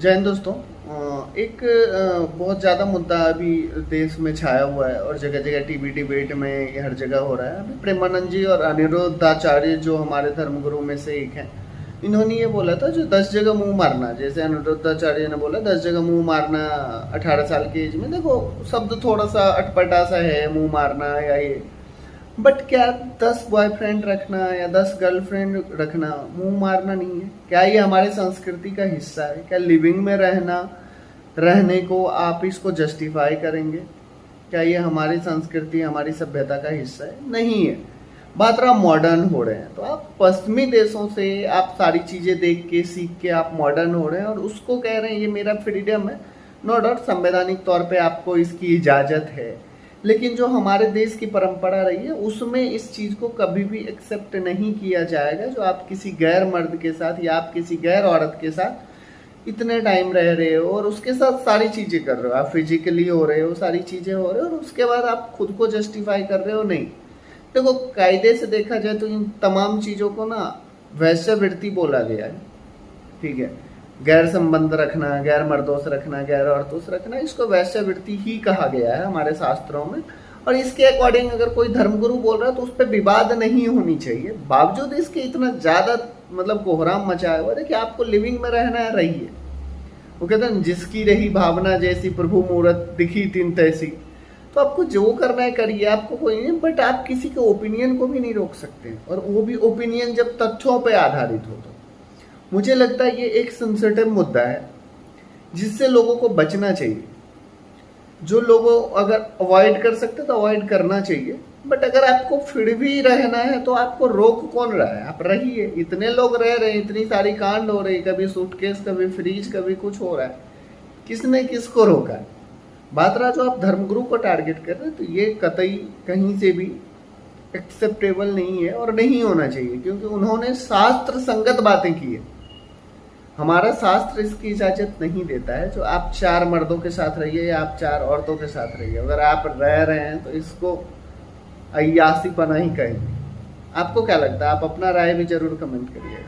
जय हिंद दोस्तों। एक बहुत ज़्यादा मुद्दा अभी देश में छाया हुआ है और जगह जगह टीवी डिबेट में ये हर जगह हो रहा है। अभी प्रेमानंद जी और अनिरुद्धाचार्य जो हमारे धर्मगुरु में से एक हैं, इन्होंने ये बोला था जो 10 जगह मुंह मारना, जैसे अनिरुद्धाचार्य ने बोला 10 जगह मुंह मारना 18 साल की एज में। देखो शब्द थोड़ा सा अटपटा सा है, मुंह मारना या ये, बट क्या 10 बॉयफ्रेंड रखना या 10 गर्लफ्रेंड रखना मुंह मारना नहीं है? क्या ये हमारे संस्कृति का हिस्सा है? क्या लिविंग में रहने को आप इसको जस्टिफाई करेंगे? क्या ये हमारी संस्कृति हमारी सभ्यता का हिस्सा है? नहीं है। बात रहा मॉडर्न हो रहे हैं, तो आप पश्चिमी देशों से आप सारी चीज़ें देख के सीख के आप मॉडर्न हो रहे हैं और उसको कह रहे हैं ये मेरा फ्रीडम है। नो डाउट संवैधानिक तौर पे आपको इसकी इजाज़त है, लेकिन जो हमारे देश की परंपरा रही है उसमें इस चीज़ को कभी भी एक्सेप्ट नहीं किया जाएगा। जो आप किसी गैर मर्द के साथ या आप किसी गैर औरत के साथ इतने टाइम रह रहे हो और उसके साथ सारी चीज़ें कर रहे हो, आप फिजिकली हो रहे हो, सारी चीज़ें हो रहे हो और उसके बाद आप खुद को जस्टिफाई कर रहे हो, नहीं। देखो कायदे से देखा जाए तो इन तमाम चीज़ों को ना वैश्यवृत्ति बोला गया है, ठीक है। गैर संबंध रखना, गैर मर्दों से रखना, गैर औरतों से रखना, इसको वैश्यवृत्ति ही कहा गया है हमारे शास्त्रों में। और इसके अकॉर्डिंग अगर कोई धर्मगुरु बोल रहा है तो उस पर विवाद नहीं होनी चाहिए। बावजूद इसके इतना ज़्यादा मतलब कोहराम मचाया हुआ, देखिए आपको लिविंग में रहना है, रहिए। वो कहते हैं जिसकी रही भावना जैसी प्रभु मूरत दिखी तिन तैसी। तो आपको जो करना है करिए, आपको कोई नहीं, बट आप किसी के ओपिनियन को भी नहीं रोक सकते, और वो भी ओपिनियन जब तथ्यों पर आधारित हो। तो मुझे लगता है ये एक सेंसिटिव मुद्दा है जिससे लोगों को बचना चाहिए। जो लोगों अगर अवॉइड कर सकते तो अवॉइड करना चाहिए, बट अगर आपको फिर भी रहना है तो आपको रोक कौन रहा है? आप रहिए। इतने लोग रह रहे हैं, इतनी सारी कांड हो रही, कभी सूटकेस, कभी फ्रीज, कभी कुछ हो रहा है, किसने किसको रोका है? बात रहा जो आप धर्मगुरु को टारगेट कर रहे हैं, तो ये कतई कहीं से भी एक्सेप्टेबल नहीं है और नहीं होना चाहिए, क्योंकि उन्होंने शास्त्र संगत बातें की है। हमारा शास्त्र इसकी इजाजत नहीं देता है जो आप 4 मर्दों के साथ रहिए या आप 4 औरतों के साथ रहिए। अगर आप रह रहे हैं तो इसको अय्यासीपना ही कहेंगे। आपको क्या लगता है? आप अपना राय भी जरूर कमेंट करिएगा।